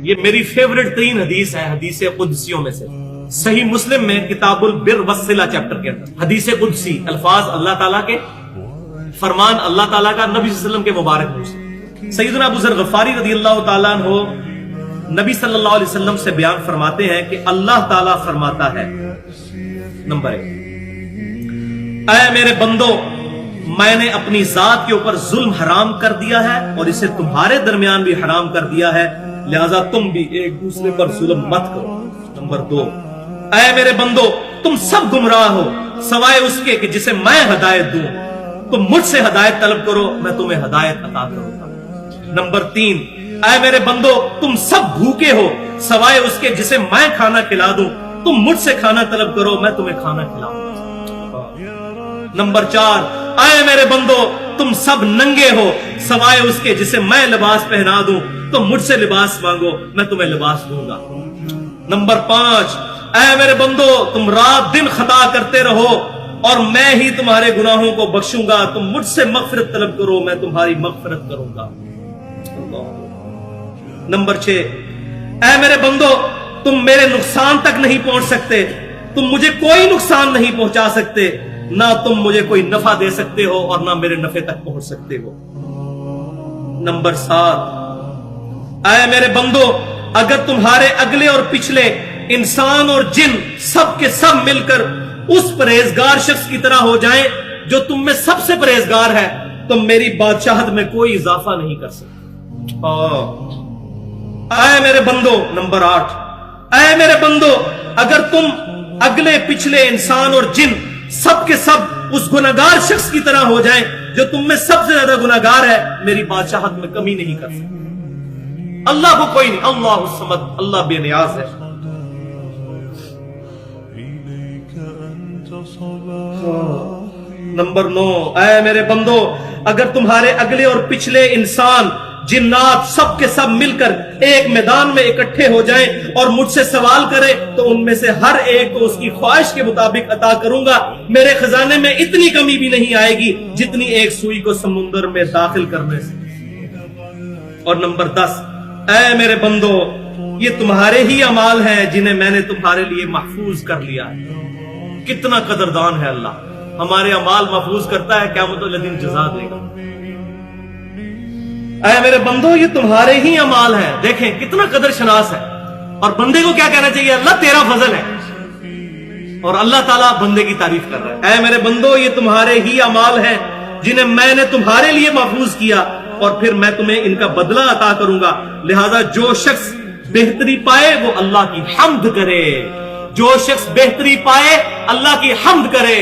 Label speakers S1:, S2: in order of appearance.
S1: یہ میری فیوریٹ ترین حدیث ہے حدیث قدسیوں میں سے، صحیح مسلم میں کتاب البر والصلہ چیپٹر کے اندر حدیث قدسی، الفاظ اللہ تعالیٰ کے، فرمان اللہ تعالیٰ کا، نبی صلی اللہ علیہ وسلم کے مبارک منہ سے۔ سیدنا ابو ذر غفاری رضی اللہ تعالیٰ عنہ نبی صلی اللہ علیہ وسلم سے بیان فرماتے ہیں کہ اللہ تعالیٰ فرماتا ہے، نمبر 1، اے میرے بندو، میں نے اپنی ذات کے اوپر ظلم حرام کر دیا ہے اور اسے تمہارے درمیان بھی حرام کر دیا ہے، لہذا تم بھی ایک دوسرے پر ظلم مت کرو۔ نمبر 2، اے میرے بندو، تم سب گمراہ ہو سوائے اس کے کہ جسے میں ہدایت دوں، تم مجھ سے ہدایت طلب کرو، میں تمہیں ہدایت عطا کروں گا۔ نمبر 3، اے میرے بندو، تم سب بھوکے ہو سوائے اس کے جسے میں کھانا کھلا دوں، تم مجھ سے کھانا طلب کرو، میں تمہیں کھانا کھلاؤں گا۔ نمبر 4، اے میرے بندو، تم سب ننگے ہو سوائے اس کے جسے میں لباس پہنا دوں، تم مجھ سے لباس مانگو، میں تمہیں لباس دوں گا۔ نمبر 5، اے میرے بندو، تم رات دن خطا کرتے رہو اور میں ہی تمہارے گناہوں کو بخشوں گا، تم مجھ سے مغفرت طلب کرو، میں تمہاری مغفرت کروں گا۔ نمبر 6، اے میرے بندو، تم میرے نقصان تک نہیں پہنچ سکتے، تم مجھے کوئی نقصان نہیں پہنچا سکتے، نہ تم مجھے کوئی نفع دے سکتے ہو اور نہ میرے نفع تک پہنچ سکتے ہو۔ نمبر 7، اے میرے بندو، اگر تمہارے اگلے اور پچھلے انسان اور جن سب کے سب مل کر اس پرہیزگار شخص کی طرح ہو جائیں جو تم میں سب سے پرہیزگار ہے، تم میری بادشاہت میں کوئی اضافہ نہیں کر سکتے۔ اے میرے بندو، نمبر 8، اے میرے بندو، اگر تم اگلے پچھلے انسان اور جن سب کے سب اس گناہگار شخص کی طرح ہو جائیں جو تم میں سب سے زیادہ گناہگار ہے، میری بادشاہت میں کمی نہیں کر سکتے۔ اللہ کو کوئی نہیں، اللہ الصمد، اللہ بے نیاز ہے۔ نمبر 9، اے میرے بندو، اگر تمہارے اگلے اور پچھلے انسان جنات سب کے سب مل کر ایک میدان میں اکٹھے ہو جائیں اور مجھ سے سوال کرے تو ان میں سے ہر ایک کو اس کی خواہش کے مطابق عطا کروں گا، میرے خزانے میں اتنی کمی بھی نہیں آئے گی جتنی ایک سوئی کو سمندر میں داخل کرنے سے۔ اور نمبر 10، اے میرے بندو، یہ تمہارے ہی اعمال ہیں جنہیں میں نے تمہارے لیے محفوظ کر لیا ہے۔ کتنا قدردان ہے اللہ، ہمارے اعمال محفوظ کرتا ہے، قیامت والے دن جزا دے گا۔ اے میرے بندو، یہ تمہارے ہی اعمال ہیں، دیکھیں کتنا قدر شناس ہے۔ اور بندے کو کیا کہنا چاہیے؟ اللہ تیرا فضل ہے، اور اللہ تعالیٰ بندے کی تعریف کر رہا ہے۔ اے میرے بندو، یہ تمہارے ہی اعمال ہیں جنہیں میں نے تمہارے لیے محفوظ کیا اور پھر میں تمہیں ان کا بدلہ عطا کروں گا، لہذا جو شخص بہتری پائے وہ اللہ کی حمد کرے، جو شخص بہتری پائے اللہ کی حمد کرے۔